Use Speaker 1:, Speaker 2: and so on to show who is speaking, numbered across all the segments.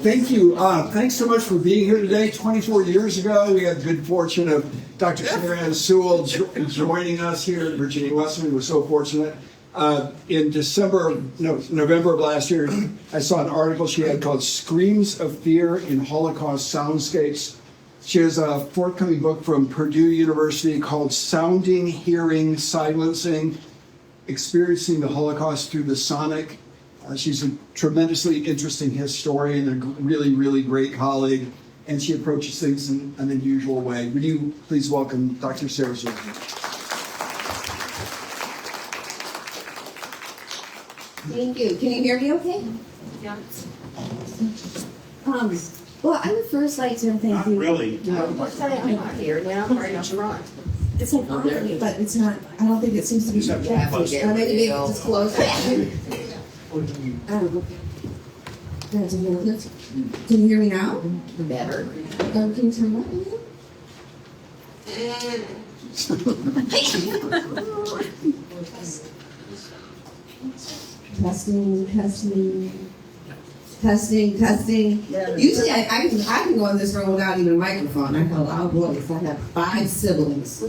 Speaker 1: Thank you. Thanks so much for being here today. 24 years ago, we had the good fortune of Dr. Sara Ann Sewell joining us here at Virginia Wesleyan. We're so fortunate. In November of last year, I saw an article she had called Screams of Fear in Holocaust Soundscapes. She has a forthcoming book from Purdue University called Sounding, Hearing, Silencing, Experiencing the Holocaust Through the Sonic. She's a tremendously interesting historian, a really, really great colleague, and she approaches things in an unusual way. Would you please welcome Dr. Sara Sewell?
Speaker 2: Thank you. Can you hear me okay?
Speaker 3: Yeah.
Speaker 2: Well, I would first like to thank you.
Speaker 4: Not really.
Speaker 2: No, I'm not here now. I'm right up front. It's like on, but it's not. I don't think it seems to be so bad. Maybe just close it. Can you hear me now? Better. Can you turn up? Testing. Usually I can go in this room without even a microphone. I have a loud voice. I have 5 siblings.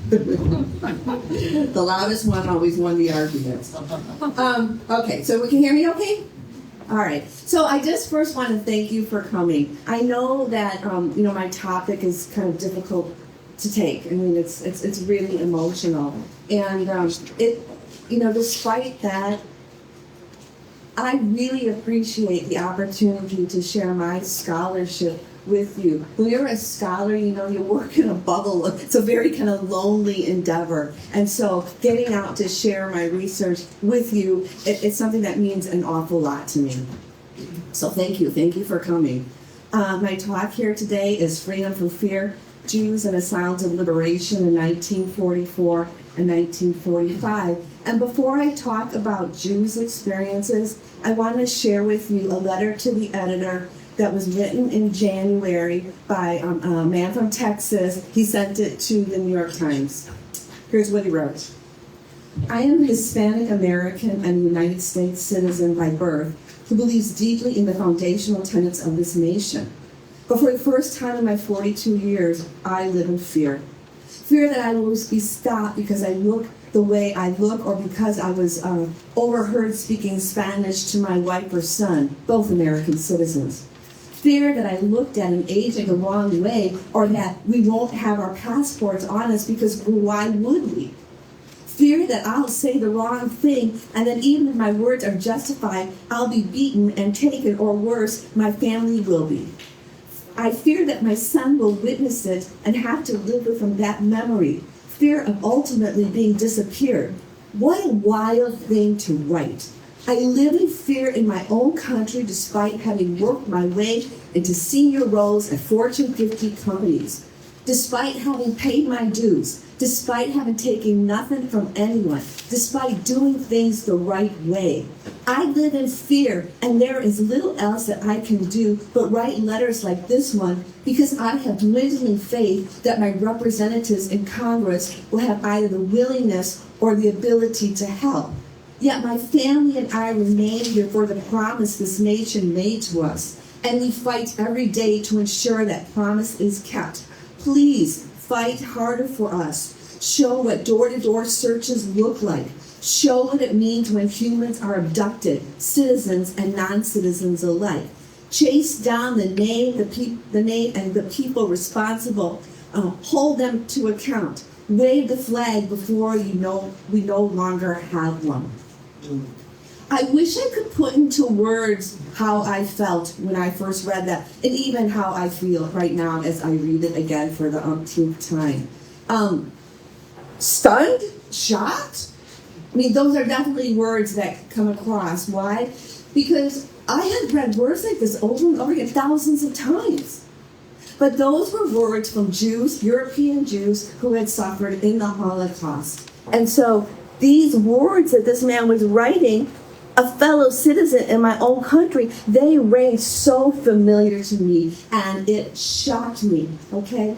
Speaker 2: The loudest one always won the argument. Okay, so we can hear me okay? All right. So I just first want to thank you for coming. I know that my topic is kind of difficult to take. I mean, it's really emotional, and despite that, I really appreciate the opportunity to share my scholarship with you. When you're a scholar, you work in a bubble. It's a very kind of lonely endeavor. And so getting out to share my research with you, it's something that means an awful lot to me. So thank you. Thank you for coming. My talk here today is Freedom from Fear, Jews and the Sounds of Liberation in 1944 and 1945. And before I talk about Jews' experiences, I want to share with you a letter to the editor that was written in January by a man from Texas. He sent it to the New York Times. Here's what he wrote. I am a Hispanic American and United States citizen by birth who believes deeply in the foundational tenets of this nation. But for the first time in my 42 years, I live in fear. Fear that I will be stopped because I look the way I look, or because I was overheard speaking Spanish to my wife or son, both American citizens. Fear that I looked at and aged the wrong way, or that we won't have our passports on us because why would we? Fear that I'll say the wrong thing, and that even if my words are justified, I'll be beaten and taken, or worse, my family will be. I fear that my son will witness it and have to live with that memory. Fear of ultimately being disappeared. What a wild thing to write. I live in fear in my own country despite having worked my way into senior roles at Fortune 50 companies, despite having paid my dues, despite having taken nothing from anyone, despite doing things the right way. I live in fear, and there is little else that I can do but write letters like this one, because I have dwindling faith that my representatives in Congress will have either the willingness or the ability to help. Yet my family and I remain here for the promise this nation made to us, and we fight every day to ensure that promise is kept. Please fight harder for us. Show what door-to-door searches look like. Show what it means when humans are abducted, citizens and non-citizens alike. Chase down the name and the people responsible. Hold them to account. Wave the flag before we no longer have one. I wish I could put into words how I felt when I first read that, and even how I feel right now as I read it again for the umpteenth time. Stunned? Shocked? I mean, those are definitely words that come across. Why? Because I had read words like this over and over again thousands of times. But those were words from Jews, European Jews, who had suffered in the Holocaust. And so these words that this man was writing, a fellow citizen in my own country, they rang so familiar to me, and it shocked me, okay?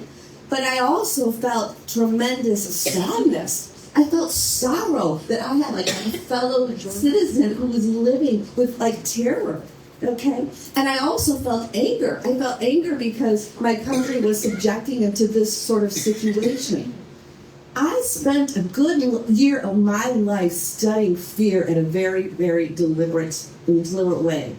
Speaker 2: But I also felt tremendous sadness. I felt sorrow that I had a fellow citizen who was living with terror. Okay? And I also felt anger. I felt anger because my country was subjecting him to this sort of situation. I spent a good year of my life studying fear in a very, very deliberate way.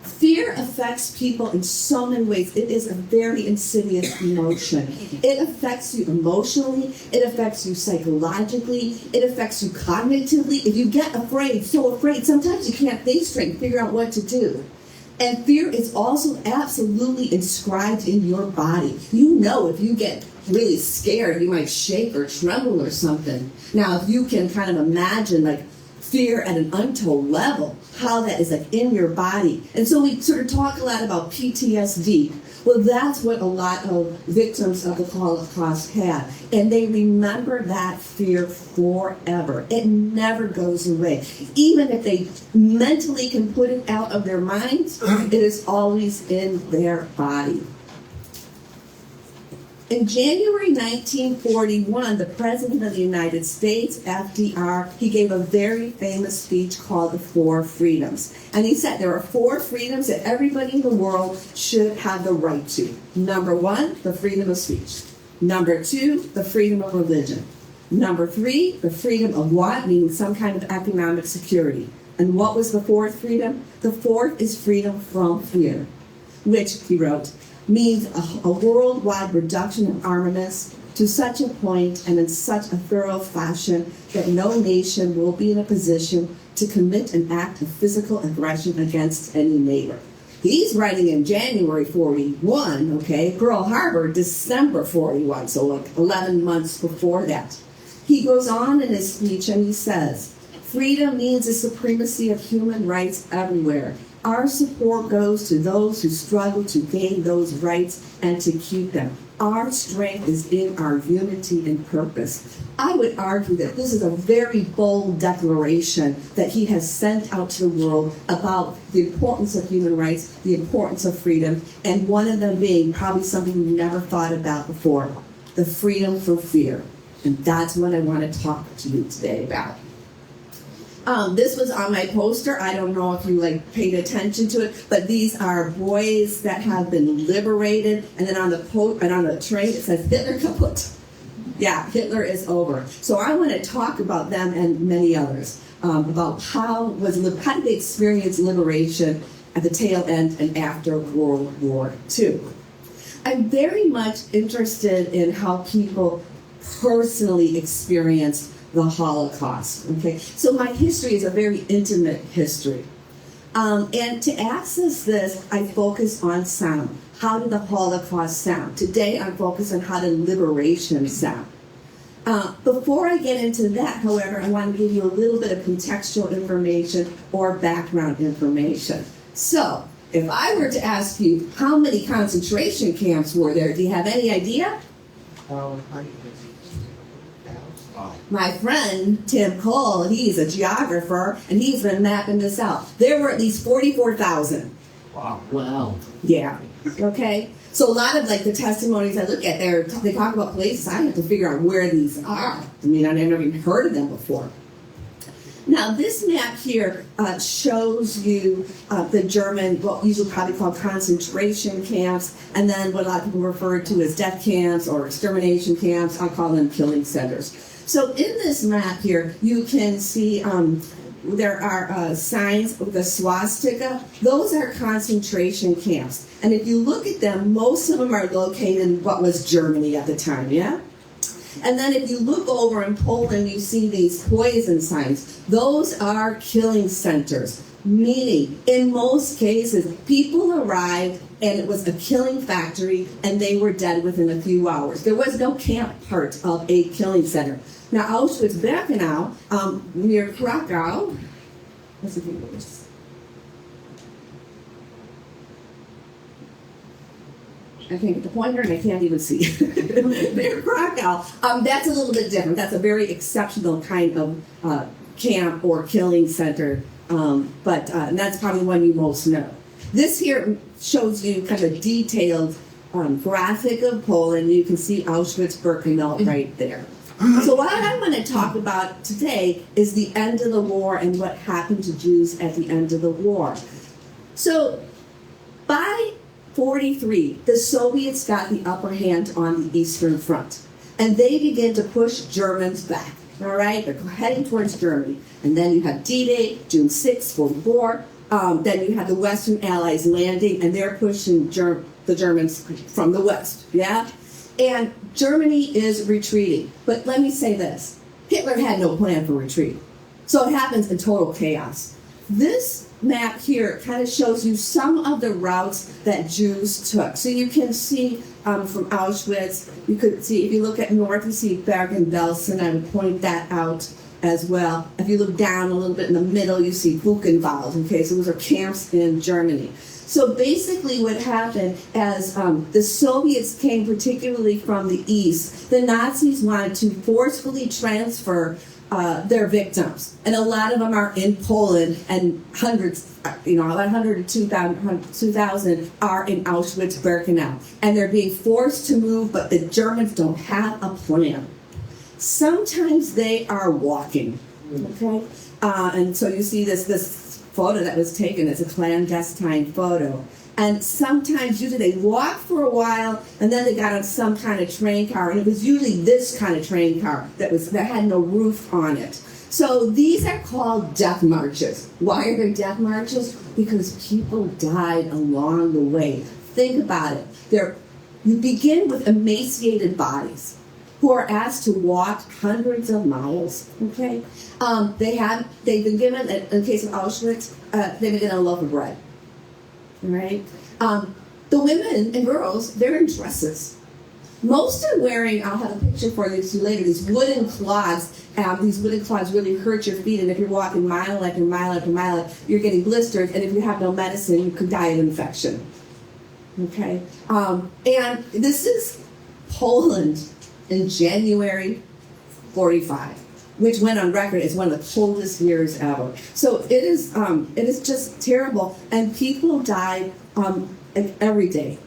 Speaker 2: Fear affects people in so many ways. It is a very insidious emotion. It affects you emotionally. It affects you psychologically. It affects you cognitively. If you get afraid, so afraid, sometimes you can't think straight, figure out what to do. And fear is also absolutely inscribed in your body. You know if you get really scared, you might shake or tremble or something. Now, if you can kind of imagine, like, fear at an untold level, how that is like in your body. And so we sort of talk a lot about PTSD. Well, that's what a lot of victims of the Holocaust had. And they remember that fear forever. It never goes away. Even if they mentally can put it out of their minds, it is always in their body. In January 1941, the President of the United States, FDR, he gave a very famous speech called The Four Freedoms. And he said there are 4 freedoms that everybody in the world should have the right to. Number 1, the freedom of speech. Number 2, the freedom of religion. Number 3, the freedom of what? Meaning some kind of economic security. And what was the 4th freedom? The 4th is freedom from fear, which, he wrote, means a worldwide reduction of armaments to such a point and in such a thorough fashion that no nation will be in a position to commit an act of physical aggression against any neighbor. He's writing in January 41, okay, Pearl Harbor, December 41, so like 11 months before that. He goes on in his speech and he says, freedom means the supremacy of human rights everywhere. Our support goes to those who struggle to gain those rights and to keep them. Our strength is in our unity and purpose. I would argue that this is a very bold declaration that he has sent out to the world about the importance of human rights, the importance of freedom, and one of them being probably something we never thought about before, the freedom from fear. And that's what I want to talk to you today about. This was on my poster. I don't know if you paid attention to it, but these are boys that have been liberated. And then on the tray it says Hitler kaput. Yeah, Hitler is over. So I want to talk about them and many others about how did they experience liberation at the tail end and after World War II. I'm very much interested in how people personally experienced the Holocaust. Okay, so my history is a very intimate history, and to access this, I focus on sound. How did the Holocaust sound? Today, I'm focused on how did liberation sound. Before I get into that, however, I want to give you a little bit of contextual information or background information. So, if I were to ask you how many concentration camps were there, do you have any idea? My friend, Tim Cole, he's a geographer, and he's been mapping this out. There were at least 44,000.
Speaker 3: Wow.
Speaker 2: Yeah. Okay? So a lot of the testimonies I look at there, they talk about places. I have to figure out where these are. I mean, I've never even heard of them before. Now, this map here shows you the German, what we usually probably call concentration camps, and then what a lot of people refer to as death camps or extermination camps. I call them killing centers. So in this map here, you can see there are signs with the swastika. Those are concentration camps. And if you look at them, most of them are located in what was Germany at the time, yeah? And then if you look over in Poland, you see these poison signs. Those are killing centers, meaning in most cases, people arrived and it was a killing factory and they were dead within a few hours. There was no camp part of a killing center. Now, Auschwitz-Birkenau, near Krakow, let's see if we can do this. I can't get the pointer and I can't even see. Near Krakow, that's a little bit different. That's a very exceptional kind of camp or killing center, but that's probably one you most know. This here shows you kind of detailed graphic of Poland. You can see Auschwitz-Birkenau right there. So what I want to talk about today is the end of the war and what happened to Jews at the end of the war. So by 43, the Soviets got the upper hand on the Eastern Front, and they began to push Germans back. All right, they're heading towards Germany. And then you have D-Day, June 6, 44. Then you have the Western Allies landing, and they're pushing the Germans from the West, yeah? And Germany is retreating. But let me say this. Hitler had no plan for retreat. So it happens in total chaos. This map here kind of shows you some of the routes that Jews took. So you can see from Auschwitz, you could see, if you look at north, you see Bergen-Belsen. I would point that out as well. If you look down a little bit in the middle, you see Buchenwald. Okay, so those are camps in Germany. So basically what happened as the Soviets came, particularly from the east, the Nazis wanted to forcefully transfer their victims. And a lot of them are in Poland, and hundreds, about 100 to 2,000 are in Auschwitz-Birkenau. And they're being forced to move, but the Germans don't have a plan. Sometimes they are walking, okay? And so you see this photo that was taken. It's a clandestine photo. And sometimes, usually they walked for a while, and then they got on some kind of train car, and it was usually this kind of train car that had no roof on it. So these are called death marches. Why are they death marches? Because people died along the way. Think about it. You begin with emaciated bodies who are asked to walk hundreds of miles, okay? They've been given, in the case of Auschwitz, they've been given a loaf of bread, all right? The women and girls, they're in dresses. Most are wearing, I'll have a picture for you later, these wooden clogs. These wooden clogs really hurt your feet, and if you're walking mile after mile after mile, you're getting blisters, and if you have no medicine, you could die of infection, okay? And this is Poland in January 45, which went on record as one of the coldest years ever. So it is just terrible, and people died every day.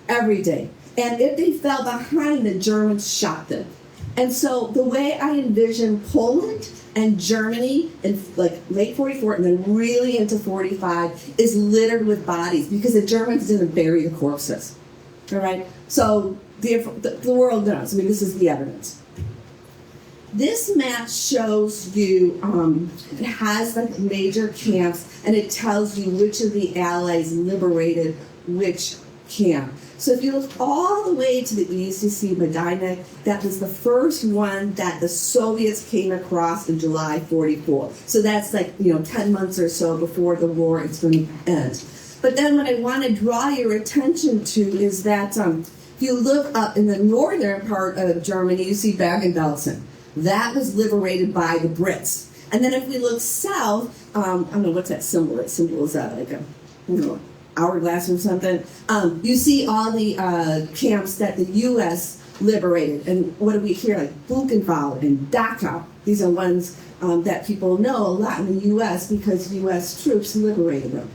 Speaker 2: And if they fell behind, the Germans shot them. And so the way I envision Poland and Germany in like late 44 and then really into 45 is littered with bodies because the Germans didn't bury the corpses. All right? So the world knows. I mean, this is the evidence. This map shows you, it has like major camps, and it tells you which of the Allies liberated which camp. So if you look all the way to the east, you see Medina. That was the first one that the Soviets came across in July 44. So that's like, 10 months or so before the war is going to end. But then what I want to draw your attention to is that if you look up in the northern part of Germany, you see Bergen-Belsen. That was liberated by the Brits. And then if we look south, I don't know what's that symbol. That symbol is like a hourglass or something. You see all the camps that the U.S. liberated. And what do we hear? Like Buchenwald and Dachau. These are ones that people know a lot in the U.S. because U.S. troops liberated them.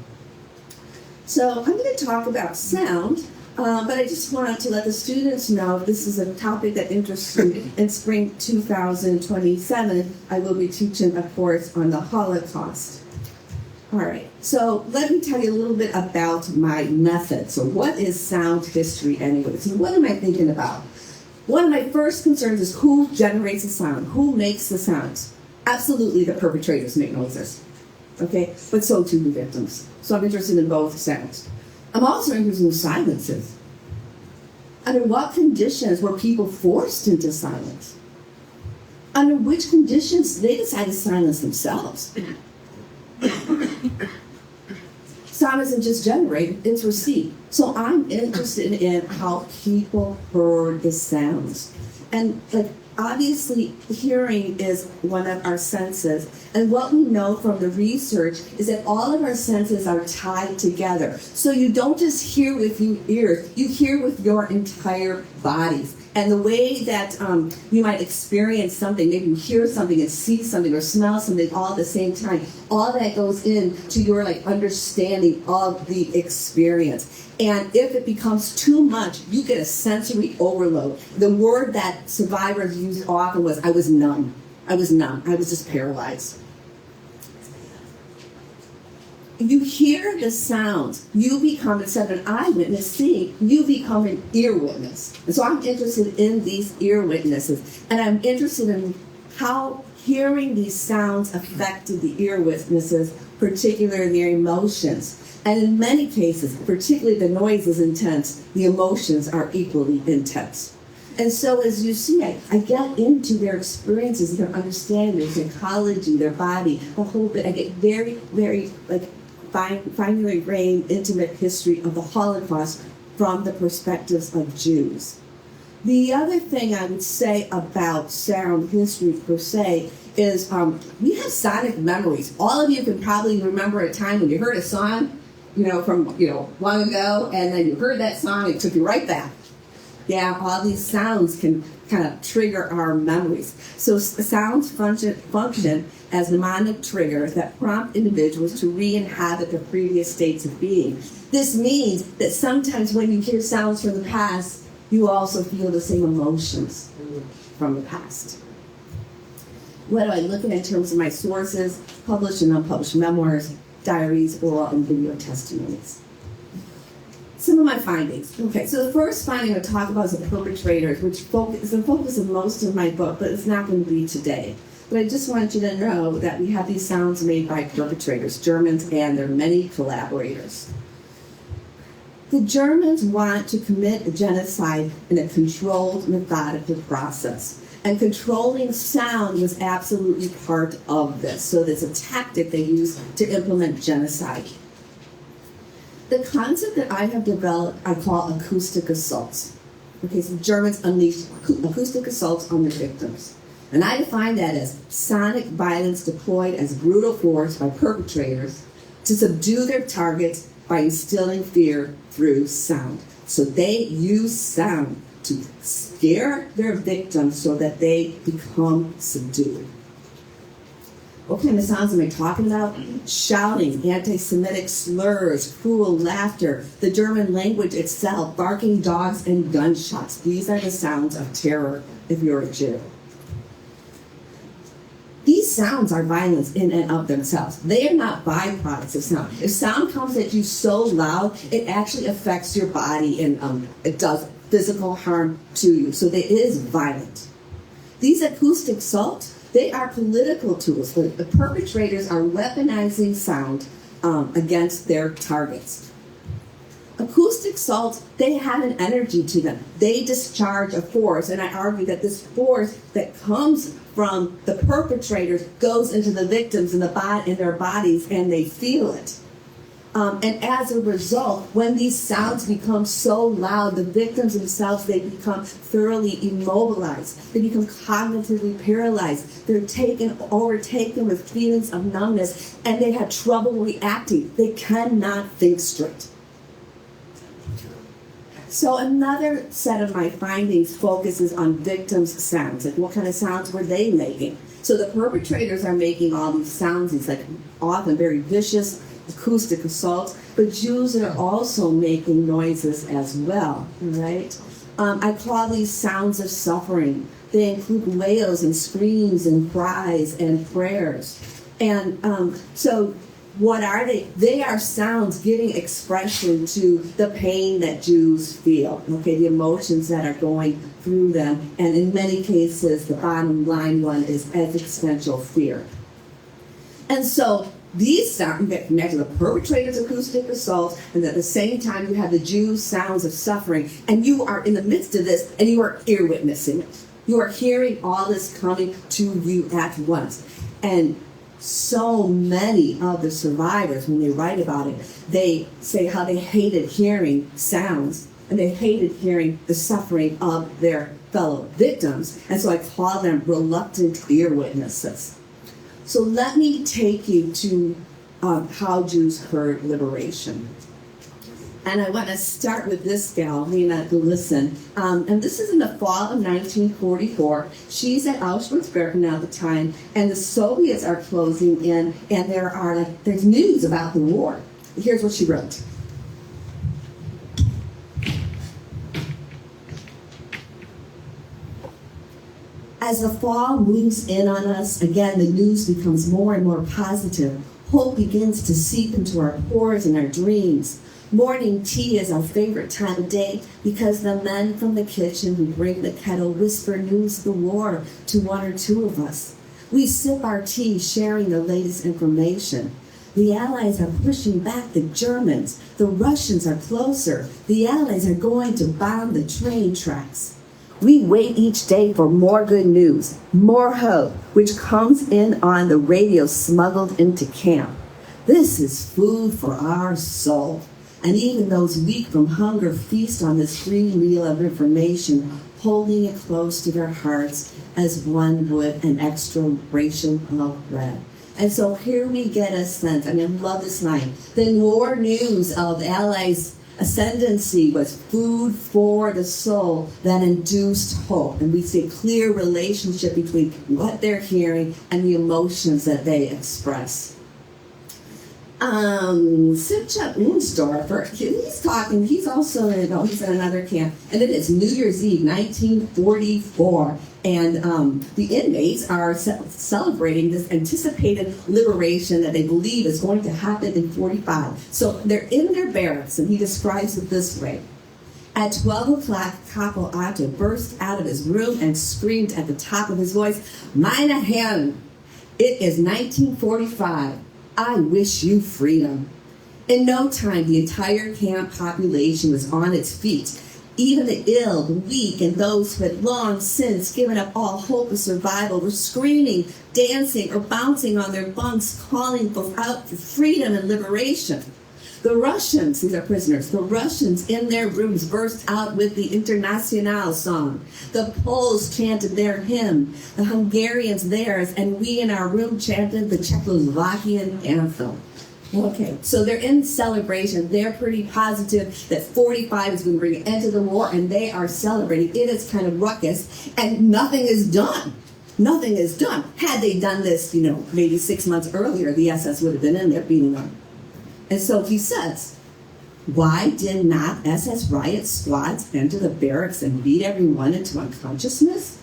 Speaker 2: So I'm going to talk about sound. But I just wanted to let the students know this is a topic that interests me. In spring 2027, I will be teaching a course on the Holocaust. All right, so let me tell you a little bit about my method. So what is sound history anyway? So what am I thinking about? One of my first concerns is who generates the sound? Who makes the sounds? Absolutely, the perpetrators make noises, okay? But so too do victims. So I'm interested in both sounds. I'm also interested in silences. Under what conditions were people forced into silence? Under which conditions did they decide to silence themselves? Sound isn't just generated, it's received. So I'm interested in how people heard the sounds. And obviously, hearing is one of our senses. And what we know from the research is that all of our senses are tied together. So you don't just hear with your ears, you hear with your entire bodies. And the way that you might experience something, maybe you hear something and see something or smell something all at the same time, all that goes into your understanding of the experience. And if it becomes too much, you get a sensory overload. The word that survivors used often was, I was numb. I was numb. I was just paralyzed. you hear the sounds, you become, instead of an eyewitness seeing, you become an ear witness. And so I'm interested in these ear witnesses, and I'm interested in how hearing these sounds affected the ear witnesses, particularly their emotions. And in many cases, particularly the noise is intense, the emotions are equally intense. And so as you see, I get into their experiences, their understanding, their psychology, their body, a whole bit. I get very, very finely ingrained, intimate history of the Holocaust from the perspectives of Jews. The other thing I would say about sound history per se is we have sonic memories. All of you can probably remember a time when you heard a song, from long ago, and then you heard that song, it took you right back. Yeah, all these sounds can kind of trigger our memories. So sounds function as mnemonic triggers that prompt individuals to re-inhabit their previous states of being. This means that sometimes when you hear sounds from the past, you also feel the same emotions from the past. What do I look at in terms of my sources? Published and unpublished memoirs, diaries, oral and video testimonies. Some of my findings. Okay, so the first finding I talk about is the perpetrators, which is the focus of most of my book, but it's not going to be today. But I just want you to know that we have these sounds made by perpetrators, Germans and their many collaborators. The Germans want to commit a genocide in a controlled, methodical process. And controlling sound was absolutely part of this. So there's a tactic they use to implement genocide. The concept that I have developed, I call acoustic assaults. Okay, so Germans unleashed acoustic assaults on their victims. And I define that as sonic violence deployed as brutal force by perpetrators to subdue their targets by instilling fear through sound. So they use sound to scare their victims so that they become subdued. What kind of sounds am I talking about? Shouting, anti-Semitic slurs, cruel laughter, the German language itself, barking dogs, and gunshots. These are the sounds of terror if you're a Jew. These sounds are violence in and of themselves. They are not byproducts of sound. If sound comes at you so loud, it actually affects your body and it does physical harm to you. So it is violent. These acoustic assaults, they are political tools. The perpetrators are weaponizing sound against their targets. Acoustic assaults, they have an energy to them. They discharge a force, and I argue that this force that comes from the perpetrators goes into the victims in their bodies, and they feel it. And as a result, when these sounds become so loud, the victims themselves, they become thoroughly immobilized. They become cognitively paralyzed. They're overtaken with feelings of numbness, and they have trouble reacting. They cannot think straight. So another set of my findings focuses on victims' sounds. Like, what kind of sounds were they making? So the perpetrators are making all these sounds, these often very vicious acoustic assaults, but Jews are also making noises as well, right? I call these sounds of suffering. They include wails and screams and cries and prayers. And so what are they? They are sounds giving expression to the pain that Jews feel, okay, the emotions that are going through them. And in many cases, the bottom line one is existential fear. And so these sounds get connected to the perpetrators' acoustic assaults, and at the same time you have the Jews' sounds of suffering, and you are in the midst of this, and you are ear witnessing it. You are hearing all this coming to you at once. And so many of the survivors, when they write about it, they say how they hated hearing sounds, and they hated hearing the suffering of their fellow victims. And so I call them reluctant ear witnesses. So let me take you to how Jews heard liberation. And I want to start with this gal, Lena Glisson. And this is in the fall of 1944. She's at Auschwitz-Birkenau at the time, and the Soviets are closing in, and there's news about the war. Here's what she wrote. As the fall moves in on us, again, the news becomes more and more positive. Hope begins to seep into our pores and our dreams. Morning tea is our favorite time of day because the men from the kitchen who bring the kettle whisper news of the war to one or two of us. We sip our tea, sharing the latest information. The Allies are pushing back the Germans. The Russians are closer. The Allies are going to bomb the train tracks. We wait each day for more good news, more hope, which comes in on the radio smuggled into camp. This is food for our soul. And even those weak from hunger feast on this free meal of information, holding it close to their hearts as one would an extra ration of bread. And so here we get a sense, I love this line. The war news of Allies' ascendancy was food for the soul that induced hope. And we see a clear relationship between what they're hearing and the emotions that they express. Sipchak Unsdorfer, he's also he's in another camp, and it is New Year's Eve, 1944, and the inmates are celebrating this anticipated liberation that they believe is going to happen in 45. So they're in their barracks, and he describes it this way. At 12 o'clock, Capo Otto burst out of his room and screamed at the top of his voice, Meine Herren, it is 1945. I wish you freedom. In no time, the entire camp population was on its feet. Even the ill, the weak, and those who had long since given up all hope of survival were screaming, dancing, or bouncing on their bunks, calling out for freedom and liberation. The Russians, these are prisoners, the Russians in their rooms burst out with the Internationale song. The Poles chanted their hymn, the Hungarians theirs, and we in our room chanted the Czechoslovakian anthem. Okay, so they're in celebration. They're pretty positive that 45 is going to bring an end to the war, and they are celebrating. It is kind of ruckus, and nothing is done. Nothing is done. Had they done this, maybe 6 months earlier, the SS would have been in there beating them. And so he says, why did not SS riot squads enter the barracks and beat everyone into unconsciousness?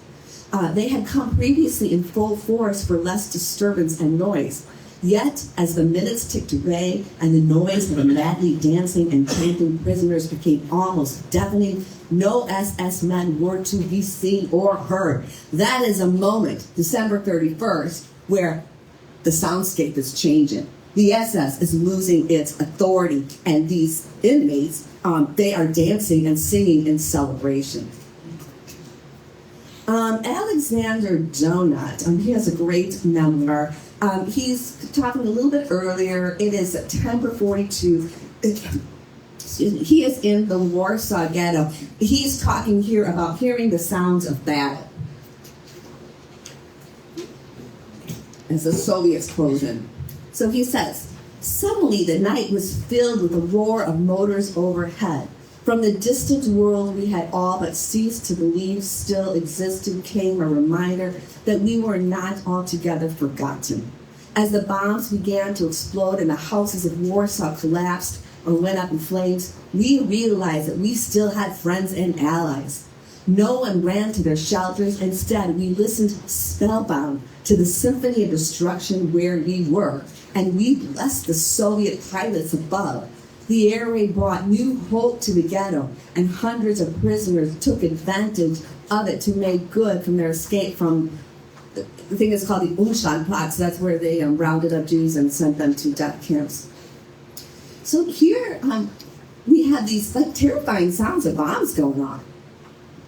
Speaker 2: They had come previously in full force for less disturbance and noise. Yet, as the minutes ticked away and the noise of the madly dancing and chanting prisoners became almost deafening, no SS men were to be seen or heard. That is a moment, December 31st, where the soundscape is changing. The SS is losing its authority, and these inmates, they are dancing and singing in celebration. Alexander Donut, he has a great memoir. He's talking a little bit earlier. It is September 42. He is in the Warsaw Ghetto. He's talking here about hearing the sounds of battle as the Soviets close in. So he says, suddenly the night was filled with the roar of motors overhead. From the distant world we had all but ceased to believe still existed came a reminder that we were not altogether forgotten. As the bombs began to explode and the houses of Warsaw collapsed or went up in flames, we realized that we still had friends and allies. No one ran to their shelters. Instead, we listened spellbound to the symphony of destruction where we were, and we blessed the Soviet pilots above. The air raid brought new hope to the ghetto, and hundreds of prisoners took advantage of it to make good from their escape from the thing is called the Umschlagplatz. That's where they rounded up Jews and sent them to death camps. So here we have these terrifying sounds of bombs going on.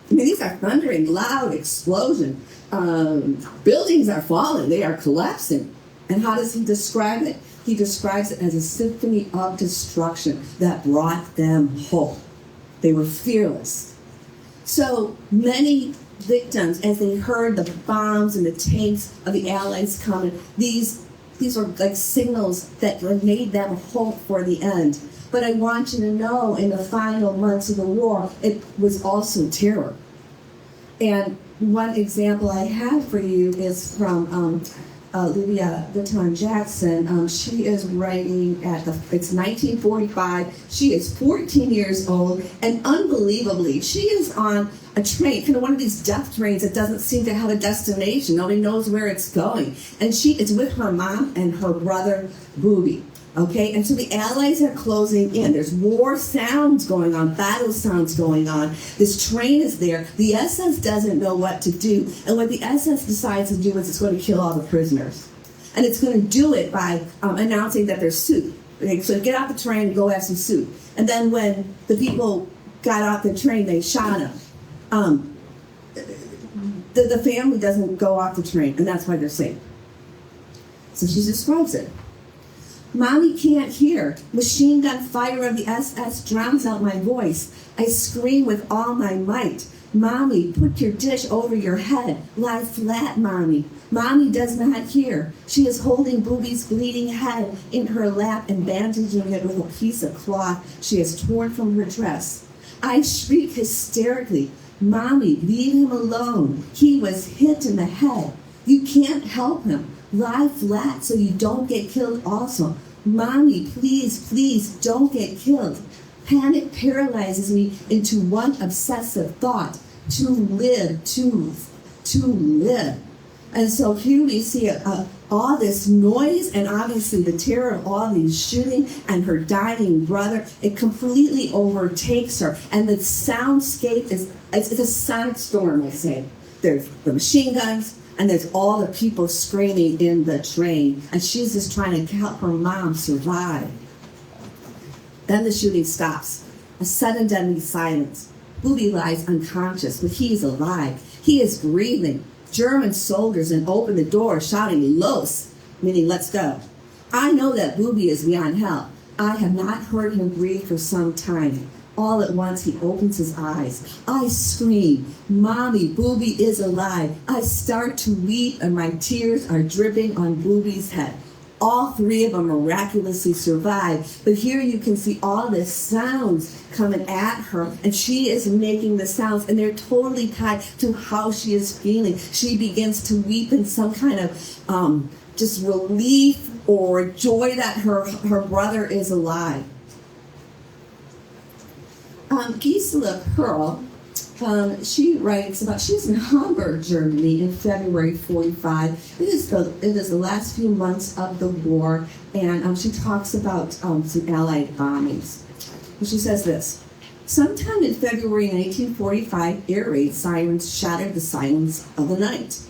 Speaker 2: These are thundering, loud explosion. Buildings are falling. They are collapsing. And how does he describe it? He describes it as a symphony of destruction that brought them hope. They were fearless. So many victims, as they heard the bombs and the tanks of the Allies coming, these were like signals that made them hope for the end. But I want you to know, in the final months of the war, it was also terror. And one example I have for you is from Lydia Vitton-Jackson. She is writing it's 1945. She is 14 years old, and unbelievably, she is on a train, kind of one of these death trains that doesn't seem to have a destination. Nobody knows where it's going. And she is with her mom and her brother, Booby. Okay, and so the Allies are closing in. There's war sounds going on, battle sounds going on. This train is there. The SS doesn't know what to do. And what the SS decides to do is it's going to kill all the prisoners. And it's going to do it by announcing that there's soup. Okay, so get off the train and go have some soup. And then when the people got off the train, they shot them. The family doesn't go off the train, and that's why they're safe. So she describes it. Mommy can't hear. Machine gun fire of the SS drowns out my voice. I scream with all my might. Mommy, put your dish over your head. Lie flat, Mommy. Mommy does not hear. She is holding Booby's bleeding head in her lap and bandaging it with a piece of cloth she has torn from her dress. I shriek hysterically. Mommy, leave him alone. He was hit in the head. You can't help him. Lie flat so you don't get killed also. Mommy, please, please don't get killed. Panic paralyzes me into one obsessive thought: to live, to live. And so here we see all this noise and obviously the terror of all these shooting and her dying brother. It completely overtakes her. And the soundscape it's a sonic storm, I say. There's the machine guns, and there's all the people screaming in the train. And she's just trying to help her mom survive. Then the shooting stops. A sudden deadly silence. Booby lies unconscious, but he's alive. He is breathing. German soldiers then open the door shouting, "Los," meaning let's go. I know that Booby is beyond help. I have not heard him breathe for some time. All at once, he opens his eyes. I scream, "Mommy, Booby is alive." I start to weep, and my tears are dripping on Booby's head. All three of them miraculously survive. But here you can see all the sounds coming at her, and she is making the sounds, and they're totally tied to how she is feeling. She begins to weep in some kind of just relief or joy that her brother is alive. Gisela Pearl, she writes about, she's in Hamburg, Germany in February 45. It is the last few months of the war, and she talks about some Allied bombings. And she says this: sometime in February 1945, air raid sirens shattered the silence of the night.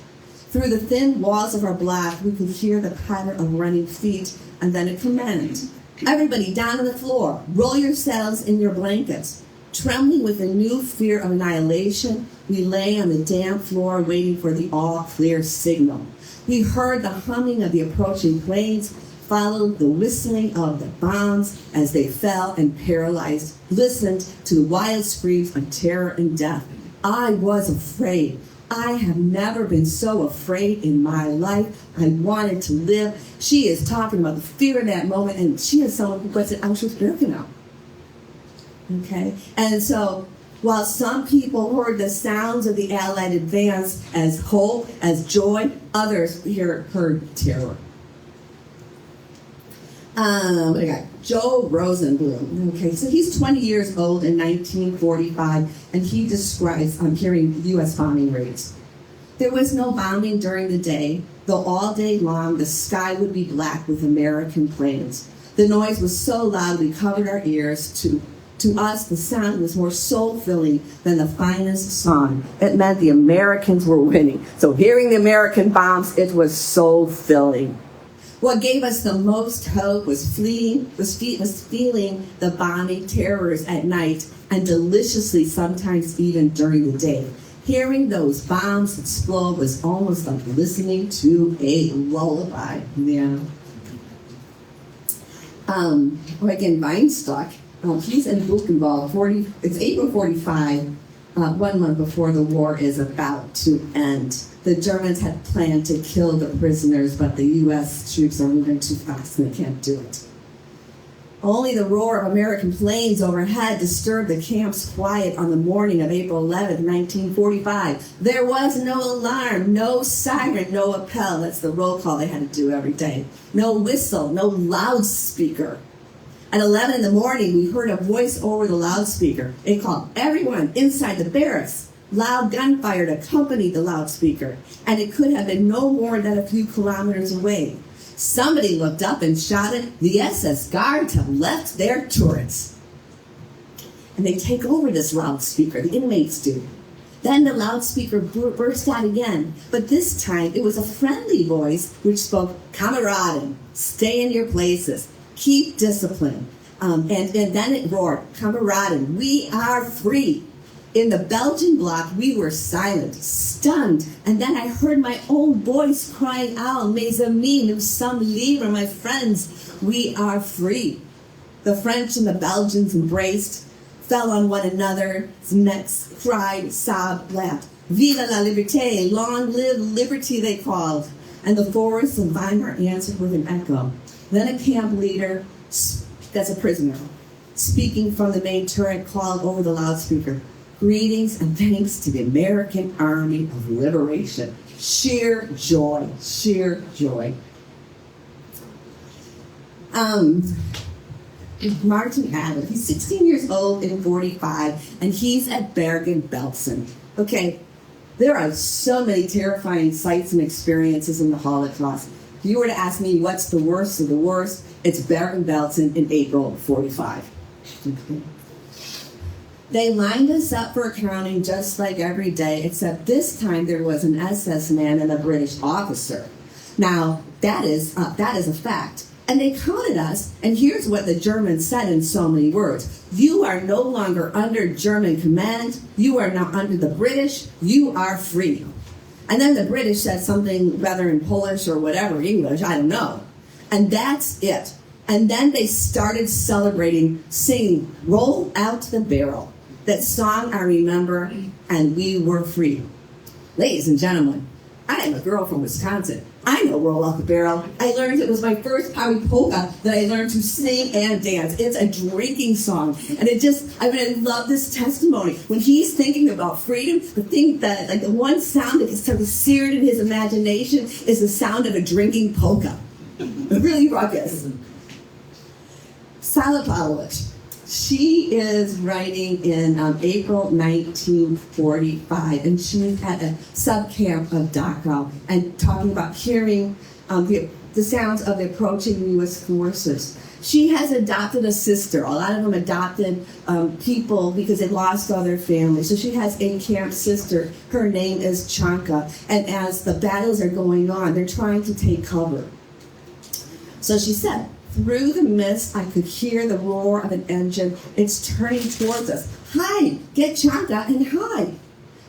Speaker 2: Through the thin walls of our block, we could hear the patter of running feet, and then it commenced. Everybody down on the floor, roll yourselves in your blankets. Trembling with a new fear of annihilation, we lay on the damp floor waiting for the all-clear signal. We heard the humming of the approaching planes, followed the whistling of the bombs as they fell, and paralyzed, listened to the wild screams of terror and death. I was afraid. I have never been so afraid in my life. I wanted to live. She is talking about the fear of that moment, and she is someone who was in Auschwitz-Birkenau. Okay, and so while some people heard the sounds of the Allied advance as hope, as joy, others heard terror. We got Joe Rosenblum. Okay, so he's 20 years old in 1945, and he describes hearing U.S. bombing raids. There was no bombing during the day, though all day long the sky would be black with American planes. The noise was so loud we covered our ears. To us, the sound was more soul-filling than the finest song. It meant the Americans were winning. So hearing the American bombs, it was soul-filling. What gave us the most hope was feeling the bombing terrors at night, and deliciously sometimes even during the day. Hearing those bombs explode was almost like listening to a lullaby. Yeah. Eugen Weinstock, he's in Buchenwald. It's April 45, 1 month before the war is about to end. The Germans had planned to kill the prisoners, but the U.S. troops are moving too fast and they can't do it. Only the roar of American planes overhead disturbed the camp's quiet on the morning of April 11th, 1945. There was no alarm, no siren, no appel. That's the roll call they had to do every day. No whistle, no loudspeaker. At 11 in the morning, we heard a voice over the loudspeaker. It called everyone inside the barracks. Loud gunfire accompanied the loudspeaker, and it could have been no more than a few kilometers away. Somebody looked up and shouted, "The SS guards have left their turrets." And they take over this loudspeaker, the inmates do. Then the loudspeaker burst out again, but this time it was a friendly voice which spoke, "Kameraden, stay in your places, keep discipline." And then it roared, "Kameraden, we are free." In the Belgian block, we were silent, stunned, and then I heard my own voice crying out, "Mes amis, nous sommes libres, my friends, we are free." The French and the Belgians embraced, fell on one another's necks, cried, sobbed, laughed. "Vive la liberté, long live liberty," they called. And the forests of Weimar answered with an echo. Then a camp leader, that's a prisoner, speaking from the main turret, called over the loudspeaker, "Greetings and thanks to the American Army of Liberation." Sheer joy, sheer joy. Martin Adams, he's 16 years old in 45, and he's at Bergen-Belsen. Okay, there are so many terrifying sights and experiences in the Holocaust. If you were to ask me what's the worst of the worst, it's Bergen-Belsen in April 45. They lined us up for accounting just like every day, except this time there was an SS man and a British officer. Now, that is a fact. And they counted us, and here's what the Germans said in so many words. "You are no longer under German command. You are now under the British. You are free." And then the British said something rather in Polish or whatever, English, I don't know. And that's it. And then they started celebrating, singing, "Roll Out the Barrel." That song I remember, and we were free. Ladies and gentlemen, I am a girl from Wisconsin. I know "Roll Out the Barrel." I learned it was my first Powie polka that I learned to sing and dance. It's a drinking song. And I love this testimony. When he's thinking about freedom, the thing that, like the one sound that gets sort of seared in his imagination is the sound of a drinking polka. Really ruckus. Sala Pavlovich. She is writing in April 1945, and she's at a subcamp of Dachau and talking about hearing the sounds of the approaching U.S. forces. She has adopted a sister. A lot of them adopted people because they lost all their families. So she has a camp sister. Her name is Chanka. And as the battles are going on, they're trying to take cover. So she said, "Through the mist, I could hear the roar of an engine. It's turning towards us. Hide! Get Chanka and hide!"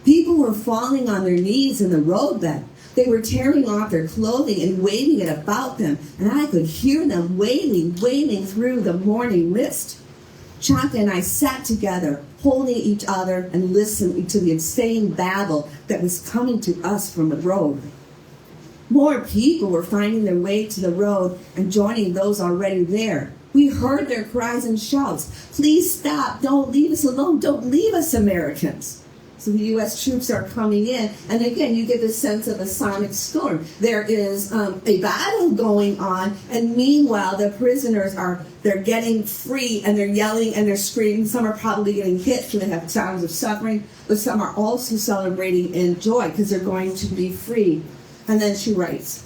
Speaker 2: People were falling on their knees in the roadbed. They were tearing off their clothing and waving it about them, and I could hear them wailing through the morning mist. Chanka and I sat together, holding each other and listening to the insane babble that was coming to us from the road. More people were finding their way to the road and joining those already there. We heard their cries and shouts. "Please stop. Don't leave us alone. Don't leave us, Americans." So the U.S. troops are coming in, and again, you get the sense of a sonic storm. There is a battle going on, and meanwhile, the prisoners they're getting free, and they're yelling and they're screaming. Some are probably getting hit, so they have sounds of suffering, but some are also celebrating in joy because they're going to be free. And then she writes,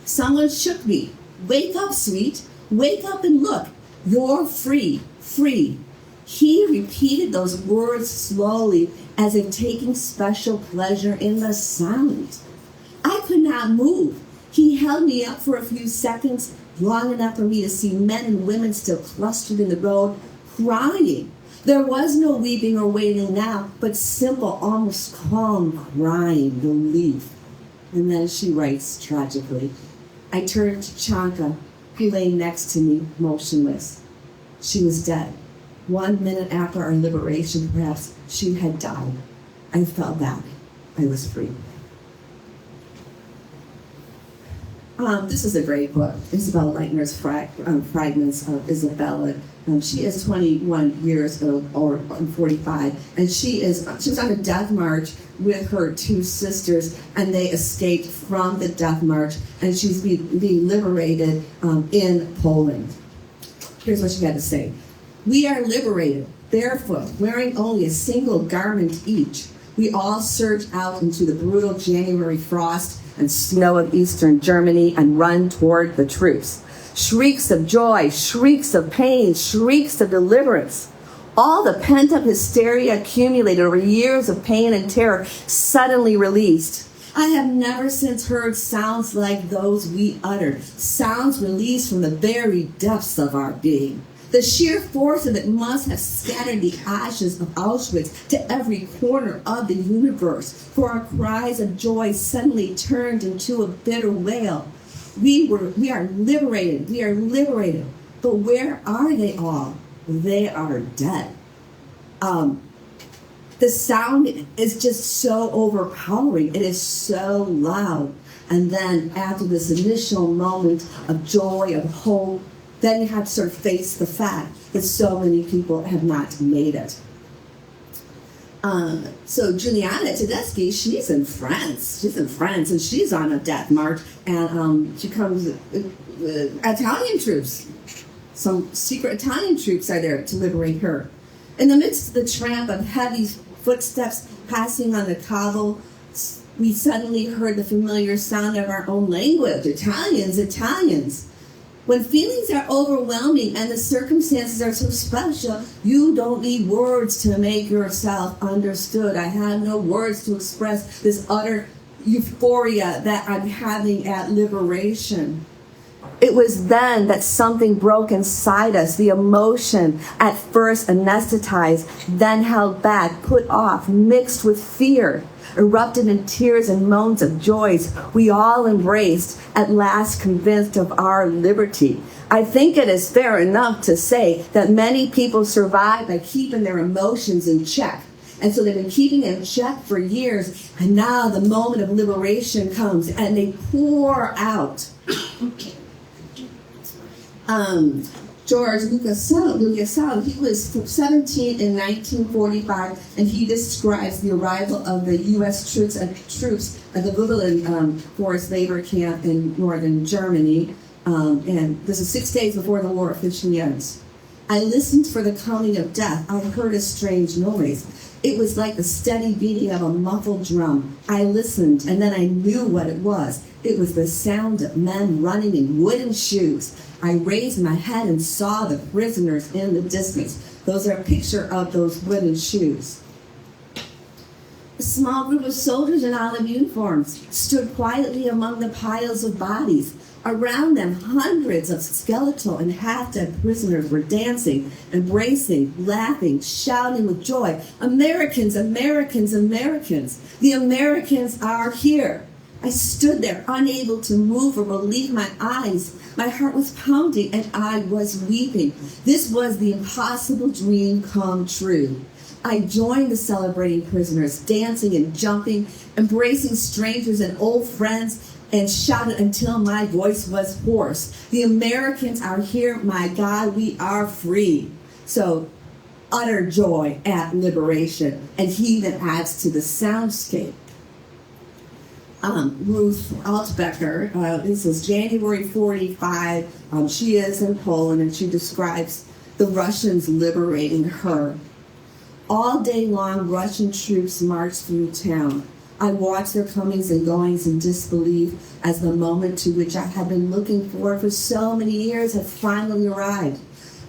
Speaker 2: "Someone shook me. Wake up, sweet. Wake up and look. You're free, free." He repeated those words slowly, as if taking special pleasure in the sound. I could not move. He held me up for a few seconds, long enough for me to see men and women still clustered in the road, crying. There was no weeping or wailing now, but simple, almost calm crying, relief. And then she writes tragically, "I turned to Chanka, who lay next to me, motionless. She was dead. 1 minute after our liberation, perhaps, she had died. I fell back. I was free." This is a great book, Isabella Leitner's Fragments of Isabella. She is 21 years old, or 45, and she was on a death march with her two sisters, and they escaped from the death march, and she's being liberated in Poland. Here's what she had to say. We are liberated, barefoot, wearing only a single garment each. We all surge out into the brutal January frost and snow of eastern Germany and run toward the troops. Shrieks of joy, shrieks of pain, shrieks of deliverance. All the pent-up hysteria accumulated over years of pain and terror suddenly released. I have never since heard sounds like those we uttered, sounds released from the very depths of our being. The sheer force of it must have scattered the ashes of Auschwitz to every corner of the universe, for our cries of joy suddenly turned into a bitter wail. We are liberated, we are liberated. But where are they all? They are dead. The sound is just so overpowering. It is so loud. And then after this initial moment of joy, of hope, then you have to sort of face the fact that so many people have not made it. So Juliana Tedeschi, she's in France. And she's on a death march, and she comes, Italian troops. Some secret Italian troops are there to liberate her. In the midst of the tramp of heavy footsteps passing on the cobble, we suddenly heard the familiar sound of our own language, Italians. When feelings are overwhelming and the circumstances are so special, you don't need words to make yourself understood. I have no words to express this utter euphoria that I'm having at liberation. It was then that something broke inside us, the emotion, at first anesthetized, then held back, put off, mixed with fear, erupted in tears and moans of joys we all embraced, at last convinced of our liberty. I think it is fair enough to say that many people survive by keeping their emotions in check. And so they've been keeping it in check for years, and now the moment of liberation comes and they pour out. George Lucas, he was 17 in 1945, and he describes the arrival of the U.S. troops at the Bubenland forest labor camp in northern Germany, and this is 6 days before the war officially ends. I listened for the coming of death. I heard a strange noise. It was like the steady beating of a muffled drum. I listened, and then I knew what it was. It was the sound of men running in wooden shoes. I raised my head and saw the prisoners in the distance. Those are a picture of those wooden shoes. A small group of soldiers in olive uniforms stood quietly among the piles of bodies. Around them, hundreds of skeletal and half-dead prisoners were dancing, embracing, laughing, shouting with joy. Americans, Americans, Americans. The Americans are here. I stood there, unable to move or believe my eyes. My heart was pounding and I was weeping. This was the impossible dream come true. I joined the celebrating prisoners, dancing and jumping, embracing strangers and old friends, and shouted until my voice was hoarse. The Americans are here, my God, we are free. So, utter joy at liberation. And he that adds to the soundscape. Ruth Altbecker, this is January 45. She is in Poland, and she describes the Russians liberating her. All day long, Russian troops marched through town. I watched their comings and goings in disbelief as the moment to which I had been looking forward for so many years had finally arrived.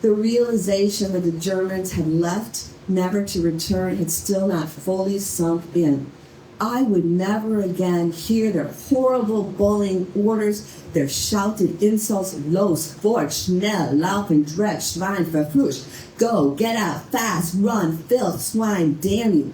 Speaker 2: The realization that the Germans had left, never to return, had still not fully sunk in. I would never again hear their horrible bullying orders, their shouted insults, los, fort, schnell, laufen, dreck, schwein, verflucht, go, get out, fast, run, filth, swine, damn you,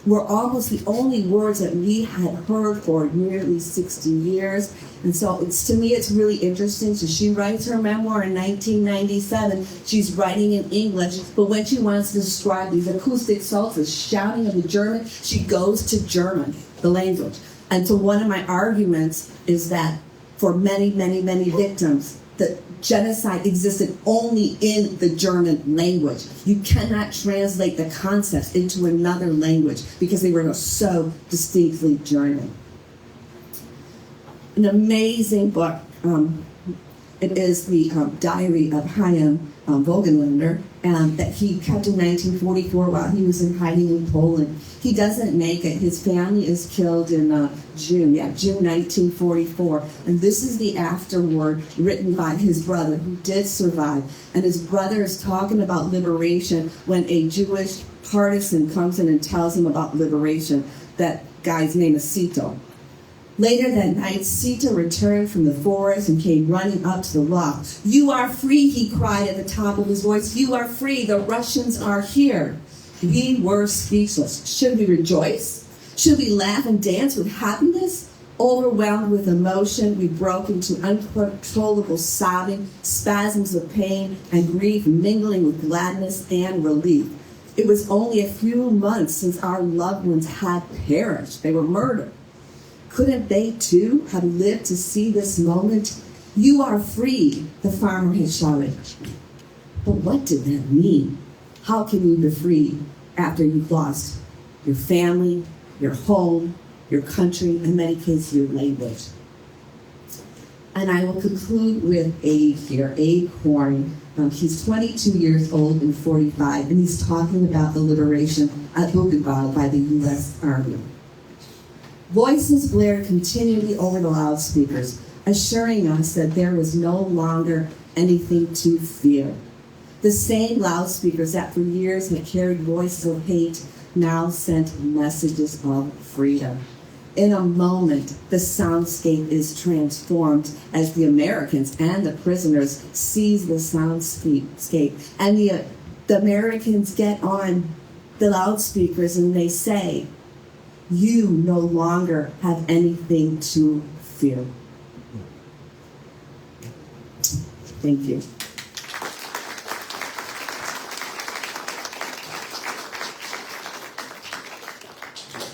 Speaker 2: were almost the only words that we had heard for nearly 60 years. And so to me, it's really interesting. So she writes her memoir in 1997. She's writing in English, but when she wants to describe these acoustic assaults, the shouting of the German, she goes to German, the language. And so one of my arguments is that for many, many, many victims. The genocide existed only in the German language. You cannot translate the concepts into another language because they were so distinctly German. An amazing book. It is the diary of Chaim Vogelländer that he kept in 1944 while he was in hiding in Poland. He doesn't make it. His family is killed in June 1944. And this is the afterword written by his brother, who did survive. And his brother is talking about liberation when a Jewish partisan comes in and tells him about liberation. That guy's name is Sito. Later that night, Sita returned from the forest and came running up to the loft. "You are free," he cried at the top of his voice. "You are free. The Russians are here." We were speechless. Should we rejoice? Should we laugh and dance with happiness? Overwhelmed with emotion, we broke into uncontrollable sobbing, spasms of pain and grief mingling with gladness and relief. It was only a few months since our loved ones had perished. They were murdered. Couldn't they, too, have lived to see this moment? "You are free," the farmer had shouted. But what did that mean? How can you be free after you've lost your family, your home, your country, in many cases, your language? And I will conclude with Abe here, Abe Horn. He's 22 years old and 45, and he's talking about the liberation at Buchenwald by the U.S. Army. Voices blared continually over the loudspeakers, assuring us that there was no longer anything to fear. The same loudspeakers that for years had carried voices of hate now sent messages of freedom. In a moment, the soundscape is transformed as the Americans and the prisoners seize the soundscape. And the Americans get on the loudspeakers and they say, "You no longer have anything to fear." Thank you.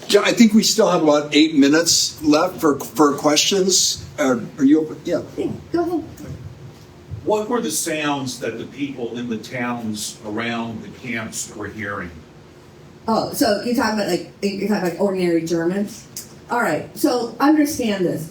Speaker 1: Yeah, I think we still have about 8 minutes left for questions. Are you open? Yeah.
Speaker 2: Go ahead.
Speaker 3: What were the sounds that the people in the towns around the camps were hearing?
Speaker 2: Oh, so you're talking about ordinary Germans? All right. So understand this.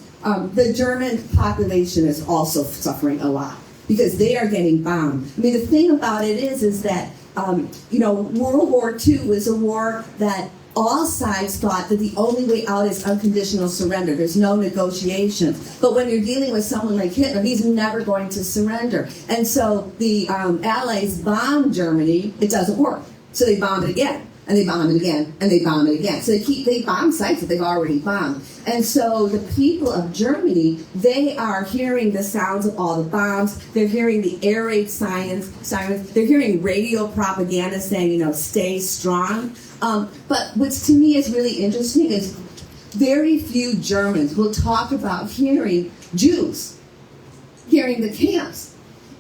Speaker 2: The German population is also suffering a lot because they are getting bombed. I mean, the thing about it is that World War II was a war that all sides thought that the only way out is unconditional surrender. There's no negotiation. But when you're dealing with someone like Hitler, he's never going to surrender. And so the Allies bombed Germany. It doesn't work. So they bomb it again. And they bomb it again, and they bomb it again. So they bomb sites that they've already bombed. And so the people of Germany, they are hearing the sounds of all the bombs. They're hearing the air raid sirens. They're hearing radio propaganda saying, stay strong. But what's to me is really interesting is very few Germans will talk about hearing Jews, hearing the camps.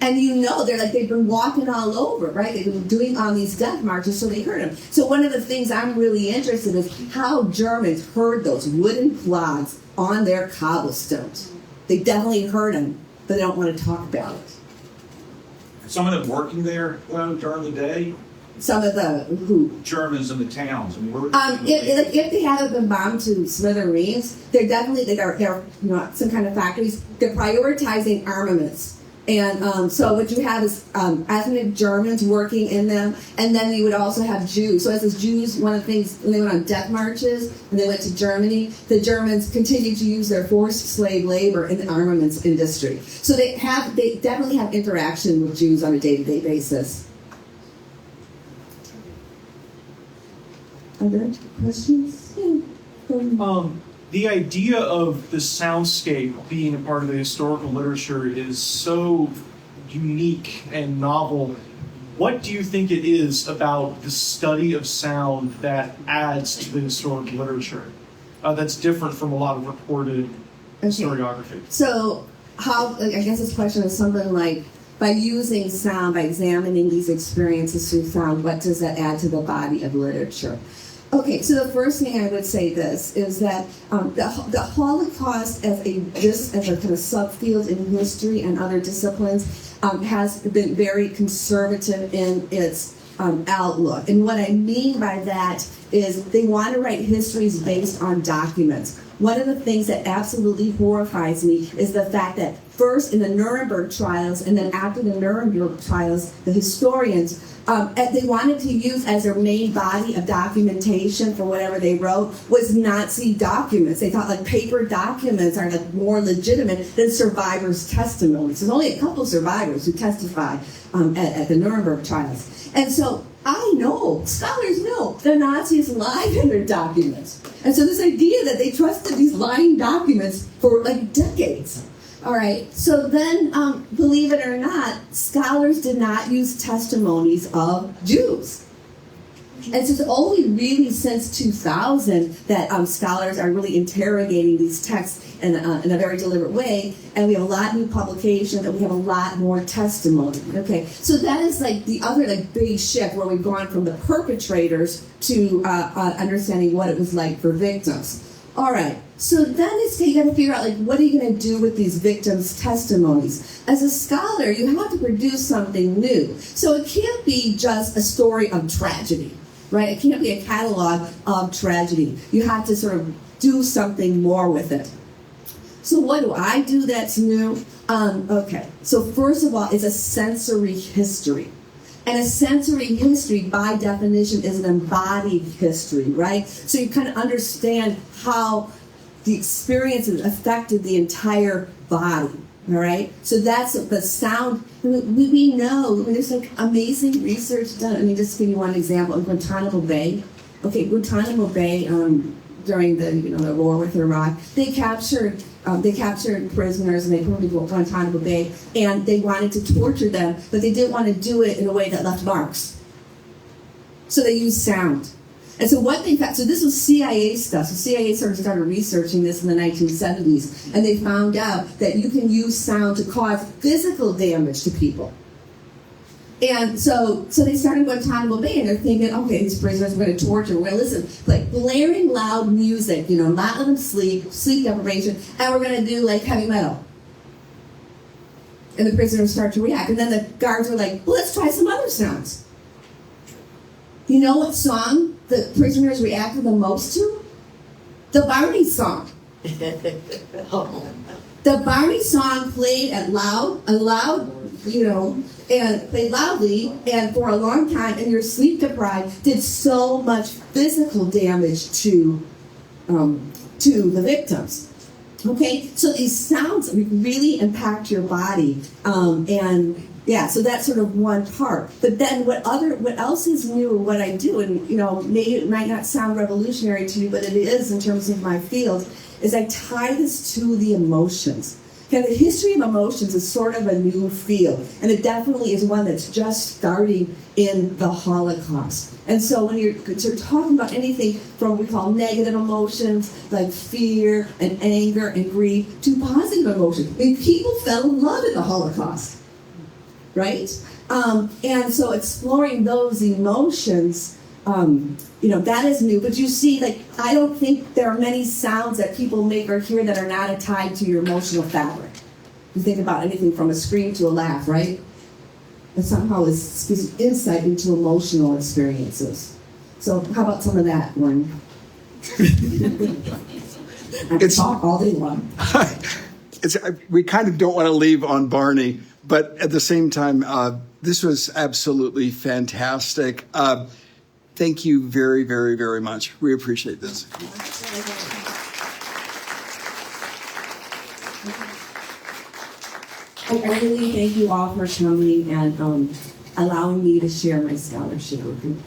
Speaker 2: And they've been walking all over, right? They've been doing all these death marches, so they heard them. So one of the things I'm really interested in is how Germans heard those wooden clods on their cobblestones. They definitely heard them, but they don't want to talk about it.
Speaker 3: Some of them working there during the day?
Speaker 2: Some of the who?
Speaker 3: Germans in the towns. I mean,
Speaker 2: if they haven't been bombed to smithereens, they're some kind of factories. They're prioritizing armaments. And so what you have is ethnic Germans working in them, and then you would also have Jews. So as the Jews, one of the things, when they went on death marches, when they went to Germany, the Germans continued to use their forced slave labor in the armaments industry. So they definitely have interaction with Jews on a day-to-day basis. Are there questions? Yeah.
Speaker 4: The idea of the soundscape being a part of the historical literature is so unique and novel. What do you think it is about the study of sound that adds to the historical literature that's different from a lot of reported historiography?
Speaker 2: So I guess this question is something like, by using sound, by examining these experiences through sound, what does that add to the body of literature? Okay, so the first thing I would say this is that the Holocaust as a kind of subfield in history and other disciplines has been very conservative in its outlook. And what I mean by that is they want to write histories based on documents. One of the things that absolutely horrifies me is the fact that first in the Nuremberg trials and then after the Nuremberg trials, the historians, they wanted to use as their main body of documentation for whatever they wrote was Nazi documents. They thought like paper documents are like more legitimate than survivors' testimonies. There's only a couple survivors who testified at the Nuremberg trials. And so I know, scholars know, the Nazis lied in their documents. And so this idea that they trusted these lying documents for like decades. All right, so then, believe it or not, scholars did not use testimonies of Jews. And so it's only really since 2000 that scholars are really interrogating these texts in a very deliberate way, and we have a lot of new publications, and we have a lot more testimony. Okay, so that is like the other like big shift where we've gone from the perpetrators to understanding what it was like for victims. All right, so then you got to figure out, like, what are you going to do with these victims' testimonies? As a scholar, you have to produce something new. So it can't be just a story of tragedy, right? It can't be a catalog of tragedy. You have to sort of do something more with it. So what do I do that's new? Okay, so first of all, it's a sensory history. And a sensory history, by definition, is an embodied history, right? So you kind of understand how the experiences affected the entire body, all right? So that's the sound. We know, there's like amazing research done. I mean, just to give you one example, in Guantanamo Bay. Okay, Guantanamo Bay, during the war with Iraq, they captured prisoners and they put them into Guantanamo Bay, and they wanted to torture them, but they didn't want to do it in a way that left marks. So they used sound. And so what they found, so this was CIA stuff. So CIA sort of started researching this in the 1970s, and they found out that you can use sound to cause physical damage to people. And so they started Guantanamo Bay, and they're thinking, okay, these prisoners are going to torture. We're going to listen, like blaring loud music, not let them sleep deprivation, and we're going to do like heavy metal. And the prisoners start to react. And then the guards are like, well, let's try some other sounds. You know what song the prisoners reacted the most to? The Barney song. The Barney song played and played loudly, and for a long time, and you're sleep deprived, did so much physical damage to the victims. Okay, so these sounds really impact your body, so that's sort of one part. But then what else is new? What I do, and maybe it might not sound revolutionary to you, but it is in terms of my field, is I tie this to the emotions. Okay, the history of emotions is sort of a new field, and it definitely is one that's just starting in the Holocaust. And so when you're talking about anything from what we call negative emotions, like fear and anger and grief, to positive emotions. I mean, people fell in love in the Holocaust, right? And so exploring those emotions, that is new. But you see, I don't think there are many sounds that people make or hear that are not tied to your emotional fabric. You think about anything from a scream to a laugh, right? And somehow it gives insight into emotional experiences. So how about some of that, Warren? I can talk all day long.
Speaker 1: We kind of don't want to leave on Barney, but at the same time, this was absolutely fantastic. Thank you very, very, very much. We appreciate this.
Speaker 2: I really thank you all for coming and allowing me to share my scholarship with you.